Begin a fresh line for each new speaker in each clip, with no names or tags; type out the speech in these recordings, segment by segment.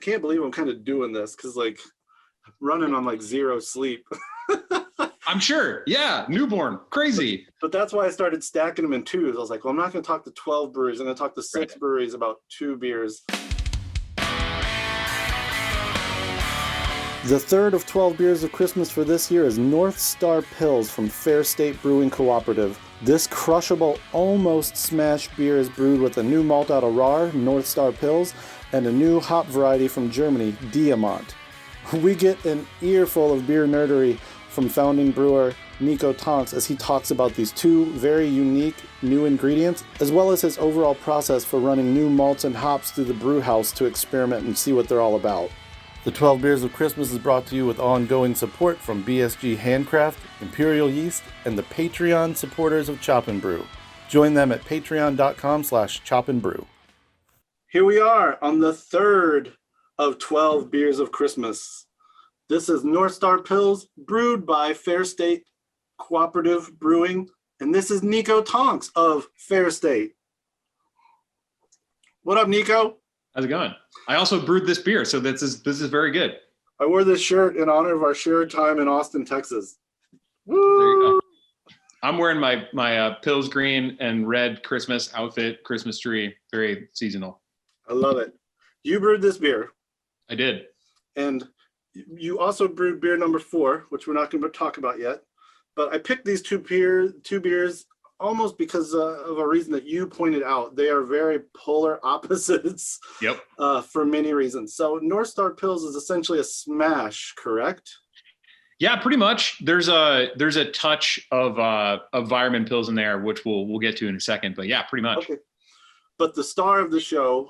can't believe I'm kind of doing this because like running on like zero sleep.
I'm sure. Yeah. Newborn. Crazy.
But that's why I started stacking them in twos. I was like, well, I'm not going to talk to 12 breweries. I'm going to talk to six breweries about 2 beers. The third of 12 beers of Christmas for this year is North Star Pils from Fair State Brewing Cooperative. This crushable, almost smash beer is brewed with a new malt out of Rahr, North Star Pils, and a new hop variety from Germany, Diamant. We get an earful of beer nerdery from founding brewer Niko Tonks as he talks about these 2 very unique new ingredients, as well as his overall process for running new malts and hops through the brewhouse to experiment and see what they're all about. The 12 Beers of Christmas is brought to you with ongoing support from BSG Handcraft, Imperial Yeast, and the Patreon supporters of Chop and Brew. Join them at patreon.com/chopandbrew. Here we are on the third of 12 Beers of Christmas. This is North Star Pils, brewed by Fair State Cooperative Brewing, and this is Niko Tonks of Fair State. What up, Niko?
How's it going? I also brewed this beer, so this is very good.
I wore this shirt in honor of our shared time in Austin, Texas. Woo!
There you go. I'm wearing my Pils green and red Christmas outfit, Christmas tree, very seasonal.
I love it. You brewed this beer.
I did.
And you also brewed beer number 4, which we're not going to talk about yet. But I picked these two beers almost because of a reason that you pointed out. They are very polar opposites.
Yep.
For many reasons. So North Star Pils is essentially a smash, correct?
Yeah, pretty much. There's a touch of Environment Pils in there, which we'll get to in a second. But yeah, pretty much.
Okay. But the star of the show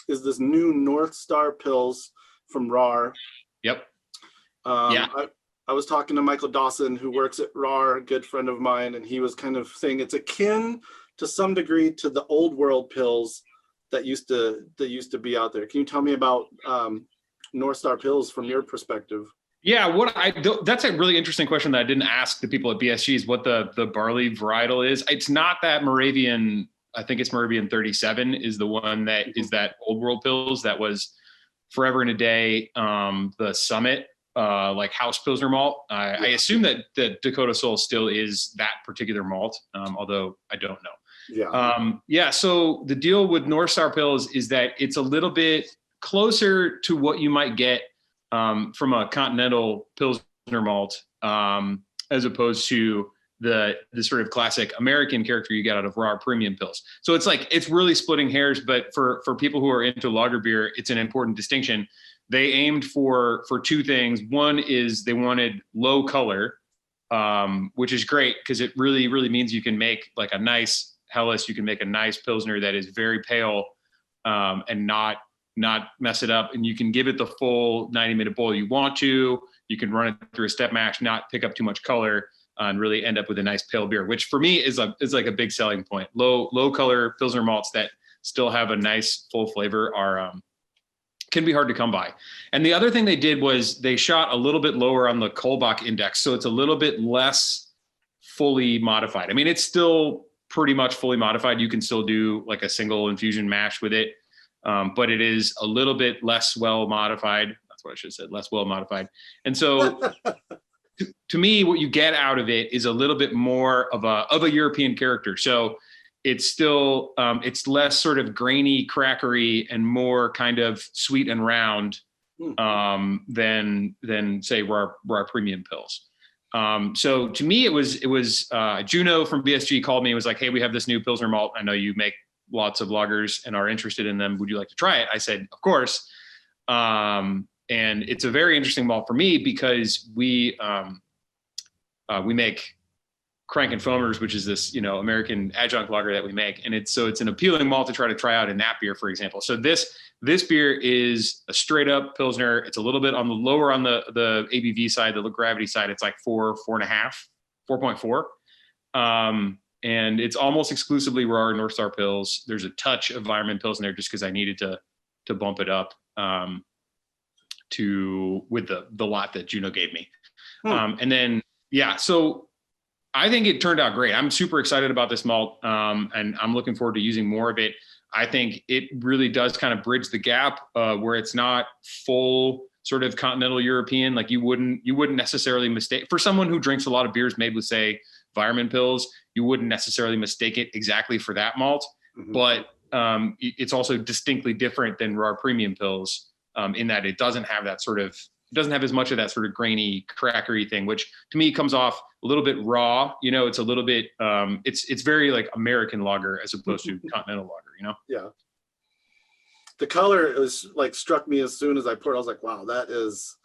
is this new North Star Pils from Rahr.
Yep.
Yeah. I was talking to Michael Dawson, who works at Rahr, a good friend of mine, and he was kind of saying it's akin to some degree to the old world Pils that used to be out there. Can you tell me about North Star Pils from your perspective?
Yeah, that's a really interesting question that I didn't ask the people at BSG is what the barley varietal is. It's not that Moravian. I think it's Moravian 37 is the one that is that old world Pils that was forever and a day the Summit like house Pilsner malt. I assume that Dakota Soul still is that particular malt, although I don't know. Yeah. So the deal with North Star Pils is that it's a little bit closer to what you might get from a continental Pilsner malt, as opposed to the sort of classic American character you get out of Rahr premium Pils. So it's really splitting hairs, but for people who are into lager beer, it's an important distinction. They aimed for 2 things. One is they wanted low color, which is great because it really, really means you can make like a nice Helles. You can make a nice Pilsner that is very pale and not mess it up. And you can give it the full 90-minute boil you want to. You can run it through a step mash, not pick up too much color, and really end up with a nice pale beer, which for me is like a big selling point. Low color Pilsner malts that still have a nice full flavor are can be hard to come by. And the other thing they did was they shot a little bit lower on the Kolbach index. So it's a little bit less fully modified. I mean, it's still pretty much fully modified. You can still do like a single infusion mash with it. But it is a little bit less well modified. That's what I should have said, less well modified. And so to me, what you get out of it is a little bit more of a European character. So it's still, it's less sort of grainy, crackery, and more kind of sweet and round than say Rahr premium Pils. So to me, it was Juno from BSG called me and was like, hey, we have this new Pilsner malt. I know you make lots of lagers and are interested in them. Would you like to try it? I said, of course. And it's a very interesting malt for me because we make Crank and Foamers, which is this, American adjunct lager that we make. And it's an appealing malt to try out in that beer, for example. So this beer is a straight up Pilsner. It's a little bit on the lower on the ABV side, the gravity side. It's like 4.4. And it's almost exclusively Rahr North Star Pils. There's a touch of Environment Pils in there just because I needed to bump it up with the lot that Juno gave me. And then, so I think it turned out great. I'm super excited about this malt, and I'm looking forward to using more of it. I think it really does kind of bridge the gap where it's not full sort of continental European. Like you wouldn't necessarily mistake, for someone who drinks a lot of beers made with, say, Weirmann Pils, you wouldn't necessarily mistake it exactly for that malt. Mm-hmm. But it's also distinctly different than Rahr Premium Pils in that it doesn't have that sort of, it doesn't have as much of that sort of grainy, crackery thing, which to me comes off a little bit raw. You know, it's a little bit, it's very like American lager as opposed to continental lager, you know?
Yeah. The color was like struck me as soon as I poured. I was like, wow, that is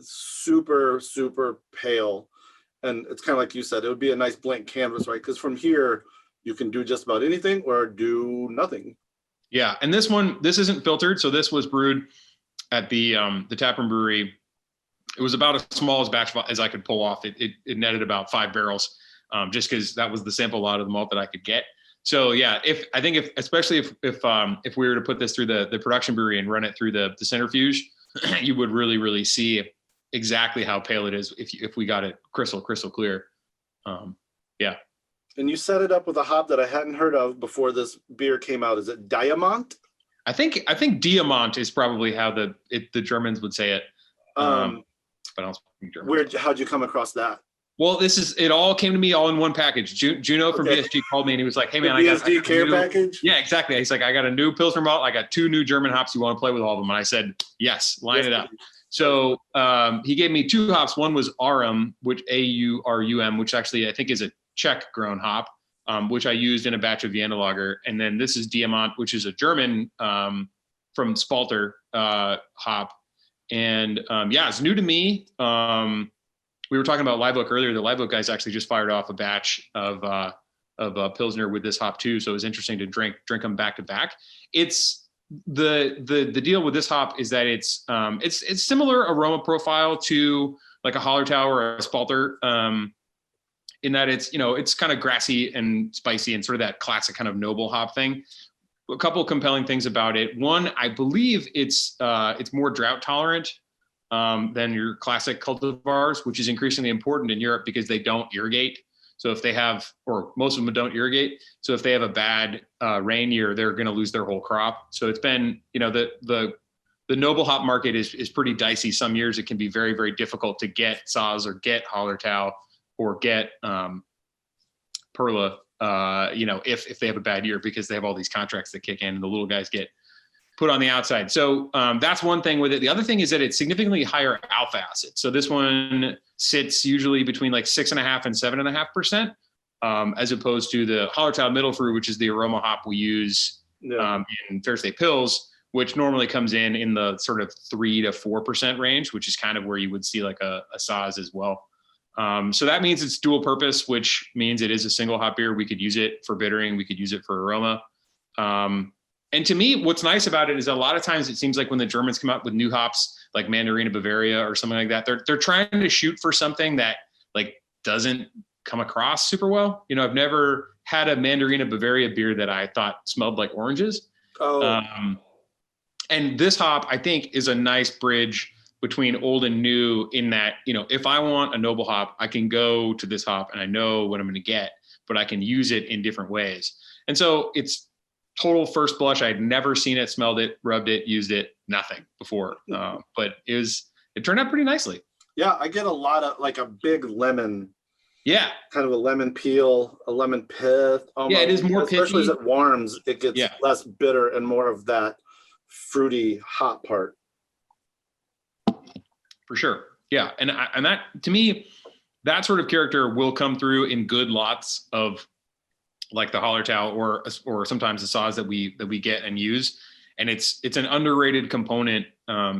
super, super pale. And it's kind of like you said, it would be a nice blank canvas, right? Because from here, you can do just about anything or do nothing.
Yeah. And this isn't filtered. So this was brewed at the taproom brewery. It was about as small as batch as I could pull off. It netted about 5 barrels, just because that was the sample lot of the malt that I could get. So yeah, especially if we were to put this through the production brewery and run it through the centrifuge, you would really, really see exactly how pale it is if we got it crystal clear. Yeah.
And you set it up with a hop that I hadn't heard of before this beer came out. Is it Diamant?
I think Diamant is probably how the Germans would say it. But I don't speak German.
How'd you come across that?
Well, it all came to me all in one package. Juno from BSG called me and he was like, "Hey man,
I got care package."
Yeah, exactly. He's like, "I got a new Pilsner malt. I got 2 new German hops. You want to play with all of them?" And I said, "Yes, line it up." So he gave me 2 hops. One was Arum, which Aurum, which actually I think is a Czech grown hop, which I used in a batch of Vienna lager. And then this is Diamant, which is a German from Spalter hop. And it's new to me. We were talking about Live Oak earlier. The Live Oak guys actually just fired off a batch of Pilsner with this hop too. So it was interesting to drink them back to back. It's the deal with this hop is that it's similar aroma profile to like a Hallertau or a Spalter, in that it's kind of grassy and spicy and sort of that classic kind of noble hop thing. A couple compelling things about it. One, I believe it's more drought tolerant than your classic cultivars, which is increasingly important in Europe because they don't irrigate. So if they have, or most of them don't irrigate. So if they have a bad rain year, they're going to lose their whole crop. So it's been, the noble hop market is pretty dicey. Some years it can be very, very difficult to get Saaz or get Hallertau or get Perla, if they have a bad year because they have all these contracts that kick in and the little guys get put on the outside. So that's one thing with it. The other thing is that it's significantly higher alpha acid. So this one sits usually between like 6.5% and 7.5%, as opposed to the Hallertau Mittelfrüh, which is the aroma hop we use in Fair State Pils, which normally comes in the sort of 3 to 4% range, which is kind of where you would see like a Saaz as well. So that means it's dual purpose, which means it is a single hop beer. We could use it for bittering. We could use it for aroma. And to me, what's nice about it is a lot of times it seems like when the Germans come up with new hops, like Mandarina Bavaria or something like that, they're trying to shoot for something that like doesn't come across super well. I've never had a Mandarina Bavaria beer that I thought smelled like oranges. And this hop, I think, is a nice bridge between old and new in that, if I want a noble hop, I can go to this hop and I know what I'm going to get, but I can use it in different ways. And so it's total first blush. I had never seen it, smelled it, rubbed it, used it, nothing before. But it turned out pretty nicely.
Yeah, I get a lot of like a big lemon.
Yeah.
Kind of a lemon peel, a lemon pith. Almost. Yeah,
it is more pithy.
Especially as it warms, it gets less bitter and more of that fruity hop part.
For sure. Yeah. And that, to me, that sort of character will come through in good lots of like the Hallertau or sometimes the Saaz that we get and use. And it's an underrated component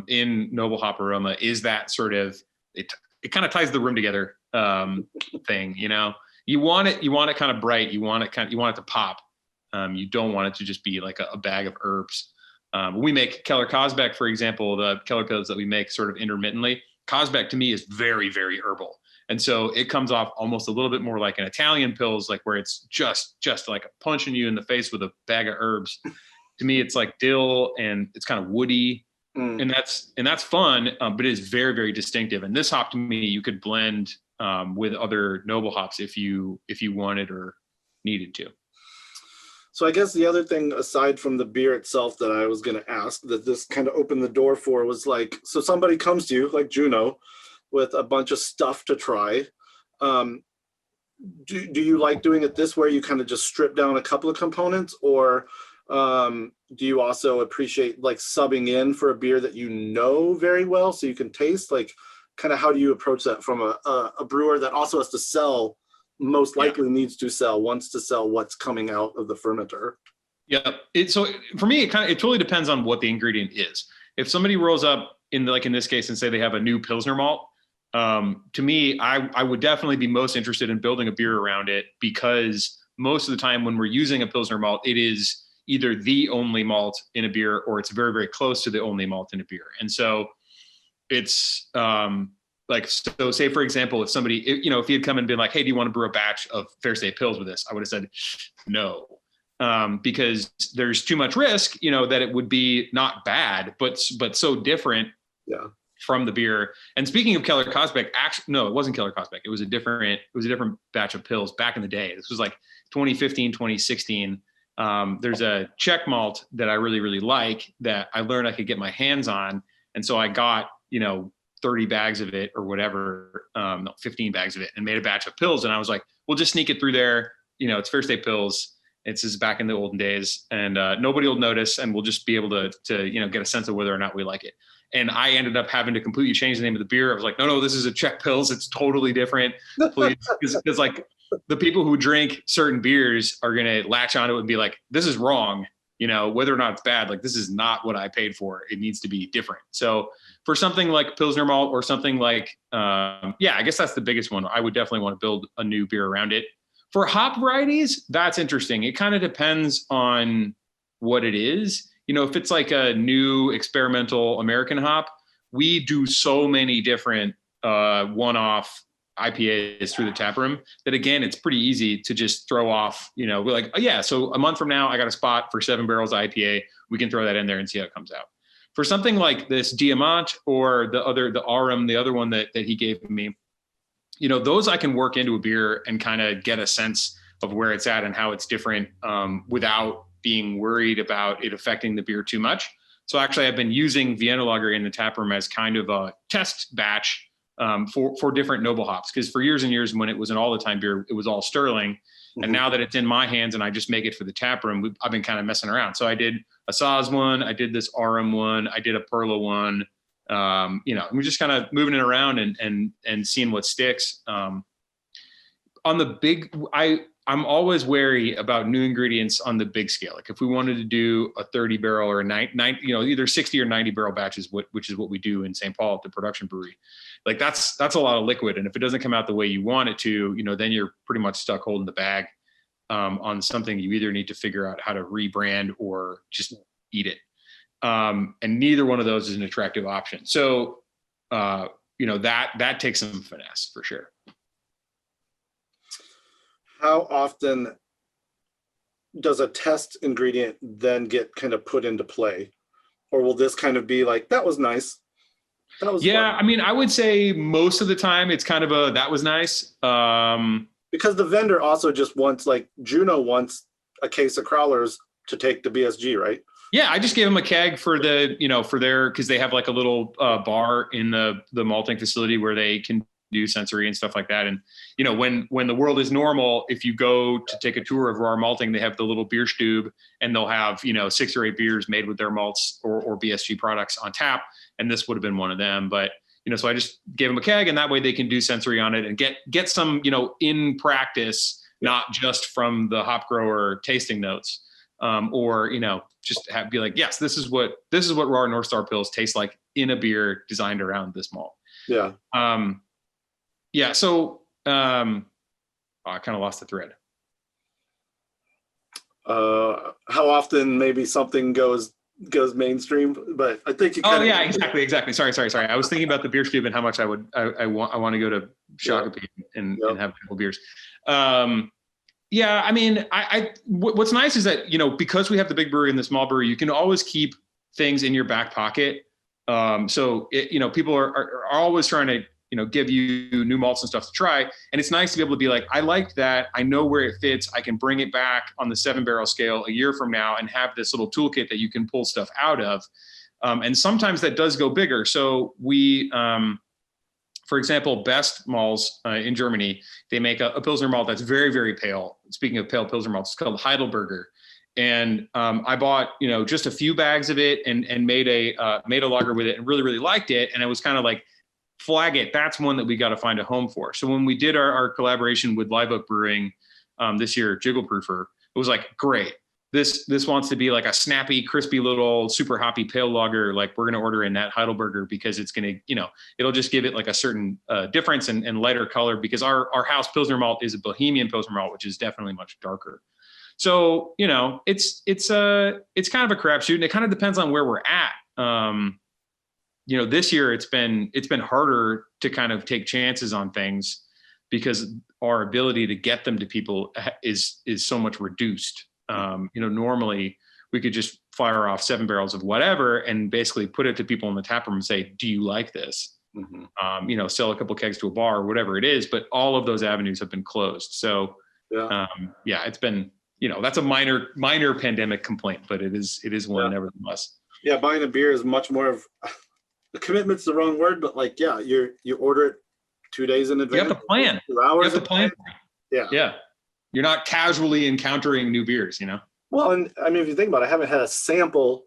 in noble hop aroma is that sort of, it kind of ties the room together thing, you want it kind of bright. You want it to pop. You don't want it to just be like a bag of herbs. We make Keller Cosbeck, for example, the Keller Pils that we make sort of intermittently. Cosbeck to me is very, very herbal. And so it comes off almost a little bit more like an Italian Pils, like where it's just like punching you in the face with a bag of herbs. To me, it's like dill and it's kind of woody. And that's fun, but it is very, very distinctive. And this hop to me, you could blend with other noble hops if you wanted or needed to.
So I guess the other thing aside from the beer itself that I was going to ask that this kind of opened the door for was like, so somebody comes to you like Juno with a bunch of stuff to try. Um, do you like doing it this way? You kind of just strip down a couple of components, or do you also appreciate like subbing in for a beer that you know very well so you can taste? Like, kind of how do you approach that from a brewer that also has to sell, most likely needs to sell, wants to sell what's coming out of the fermenter?
Yeah. So for me, it totally depends on what the ingredient is. If somebody rolls up in this case and say they have a new pilsner malt, to me, I would definitely be most interested in building a beer around it, because most of the time when we're using a pilsner malt, it is either the only malt in a beer or it's very, very close to the only malt in a beer. And so it's so say, for example, if somebody, if he had come and been like, hey, do you want to brew a batch of Fair State Pils with this? I would have said no, because there's too much risk, that it would be not bad, but so different. Yeah. From the beer. And speaking of Keller Kosbeck, actually, no, it wasn't Keller Kosbeck. It was a different batch of Pils back in the day. This was like 2015, 2016. There's a Czech malt that I really, really like that I learned I could get my hands on. And so I got, 30 bags of it or whatever, 15 bags of it, and made a batch of Pils. And I was like, we'll just sneak it through there. It's Fair State Pils. It's just back in the olden days, and nobody will notice, and we'll just be able to get a sense of whether or not we like it. And I ended up having to completely change the name of the beer. I was like, no, this is a Czech Pils. It's totally different. Please. Because like the people who drink certain beers are going to latch onto it and be like, this is wrong. Whether or not it's bad, like this is not what I paid for. It needs to be different. So for something like Pilsner malt or something like, I guess that's the biggest one. I would definitely want to build a new beer around it. For hop varieties, that's interesting. It kind of depends on what it is. If it's like a new experimental American hop, we do so many different one-off IPAs through the tap room that, again, it's pretty easy to just throw off, we're like, oh yeah, so a month from now, I got a spot for 7 barrels IPA. We can throw that in there and see how it comes out. For something like this Diamant or the Arum, the other one that he gave me, those I can work into a beer and kind of get a sense of where it's at and how it's different without being worried about it affecting the beer too much. So actually I've been using Vienna Lager in the taproom as kind of a test batch for different noble hops. Because for years and years, when it was an all the time beer, it was all Sterling. Mm-hmm. And now that it's in my hands and I just make it for the taproom, I've been kind of messing around. So I did a Saz one, I did this Arum one, I did a Perla one. We're just kind of moving it around and seeing what sticks. On the big, I'm always wary about new ingredients on the big scale. Like if we wanted to do a 30 barrel or either 60 or 90 barrel batches, which is what we do in St. Paul at the production brewery. Like that's a lot of liquid. And if it doesn't come out the way you want it to, then you're pretty much stuck holding the bag on something you either need to figure out how to rebrand or just eat it. And neither one of those is an attractive option. So, that takes some finesse for sure.
How often does a test ingredient then get kind of put into play? Or will this kind of be like, that was nice? That was fun.
I mean, I would say most of the time it's kind of that was nice.
Because the vendor also just wants, like Juno wants a case of crawlers to take to BSG, right?
Yeah, I just gave them a keg for because they have like a little bar in the malting facility where they can do sensory and stuff like that. And, when the world is normal, if you go to take a tour of Rahr Malting, they have the little beer stube and they'll have, 6 or 8 beers made with their malts or BSG products on tap. And this would have been one of them. But, so I just gave them a keg and that way they can do sensory on it and get some, in practice, not just from the hop grower tasting notes. Or just be like, yes, this is what Rahr North Star Pils tastes like in a beer designed around this malt.
Yeah.
So I kind of lost the thread.
How often maybe something goes mainstream, but I think you.
Exactly. Sorry. I was thinking about the beer stube and how much I want to go to Shakopee and have a couple beers. I mean, what's nice is that, because we have the big brewery and the small brewery, you can always keep things in your back pocket. So people are always trying to, give you new malts and stuff to try. And it's nice to be able to be like, I like that. I know where it fits. I can bring it back on the 7-barrel scale a year from now and have this little toolkit that you can pull stuff out of. And sometimes that does go bigger. So we, for example, Best Malts in Germany, they make a Pilsner malt that's very, very pale. Speaking of pale Pilsner malts, it's called Heidelberger. And I bought, just a few bags of it and made a lager with it and really, really liked it. And it was kind of like, flag it. That's one that we got to find a home for. So when we did our collaboration with Live Oak Brewing this year, Jiggle Proofer, it was like, great. This wants to be like a snappy, crispy little super hoppy pale lager. Like we're going to order in that Heidelberger because it's going to, it'll just give it like a certain difference and lighter color, because our house Pilsner malt is a Bohemian Pilsner malt, which is definitely much darker. So, it's kind of a crapshoot, and it kind of depends on where we're at. This year it's been harder to kind of take chances on things because our ability to get them to people is so much reduced. Normally we could just fire off 7 barrels of whatever and basically put it to people in the tap room and say, do you like this? Mm-hmm. Sell a couple kegs to a bar or whatever it is, but all of those avenues have been closed. So it's been, that's a minor pandemic complaint, but it is one nevertheless.
Yeah. Buying a beer is much more of the commitment's the wrong word, but you order it 2 days in advance.
You have to plan.
2 hours.
You have to plan. Yeah. Yeah. You're not casually encountering new beers,
Well, and I mean, if you think about it, I haven't had a sample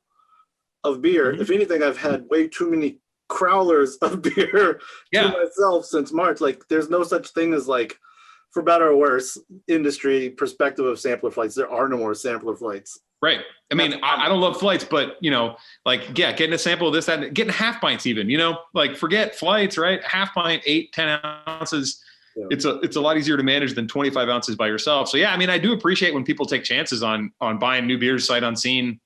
of beer. Mm-hmm. If anything, I've had way too many crowlers of beer to myself since March. Like, there's no such thing as, like, for better or worse, industry perspective of sampler flights. There are no more sampler flights.
Right. I mean, I don't love flights, but, getting a sample of this, that, getting half pints even, forget flights, right? Half pint, 8-10 ounces. Yeah. It's a lot easier to manage than 25 ounces by yourself. So, I do appreciate when people take chances on buying new beers sight unseen,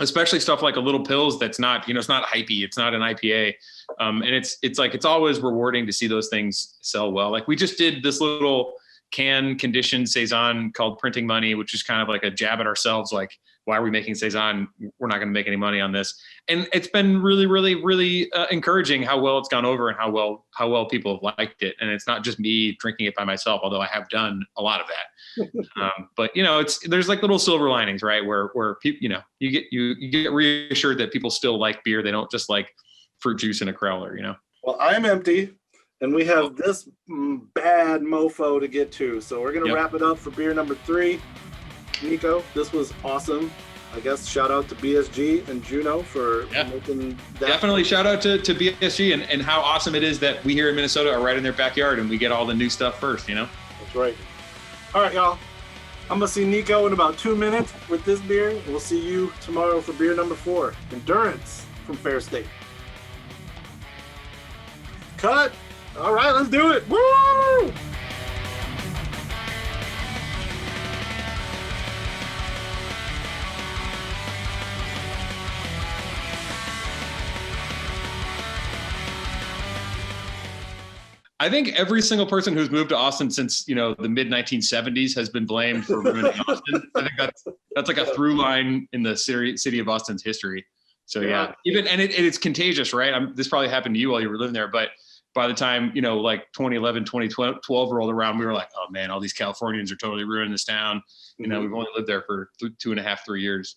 especially stuff like a little Pils that's not, it's not hypey. It's not an IPA. And it's always rewarding to see those things sell well. Like we just did this little can conditioned Saison called Printing Money, which is kind of like a jab at ourselves. Like, why are we making Saison? We're not going to make any money on this. And it's been really, really, really encouraging how well it's gone over and how well people have liked it. And it's not just me drinking it by myself, although I have done a lot of that. But there's like little silver linings, right? Where people, you get reassured that people still like beer. They don't just like fruit juice in a crowler,
Well, I'm empty. And we have this bad mofo to get to. So we're going to wrap it up for beer number 3. Niko, this was awesome. I guess shout out to BSG and Juno for making that. Definitely
shout out to BSG and how awesome it is that we here in Minnesota are right in their backyard and we get all the new stuff first,
That's right. All right, y'all. I'm going to see Niko in about 2 minutes with this beer. We'll see you tomorrow for beer number 4, Endurance from Fair State. Cut. All right, let's do it. Woo!
I think every single person who's moved to Austin since, the mid 1970s has been blamed for ruining Austin. I think that's like a through line in the city of Austin's history. So it's contagious, right? This probably happened to you while you were living there, but by the time, 2011, 2012 rolled around, we were like, oh man, all these Californians are totally ruining this town. We've only lived there for 2.5, 3 years.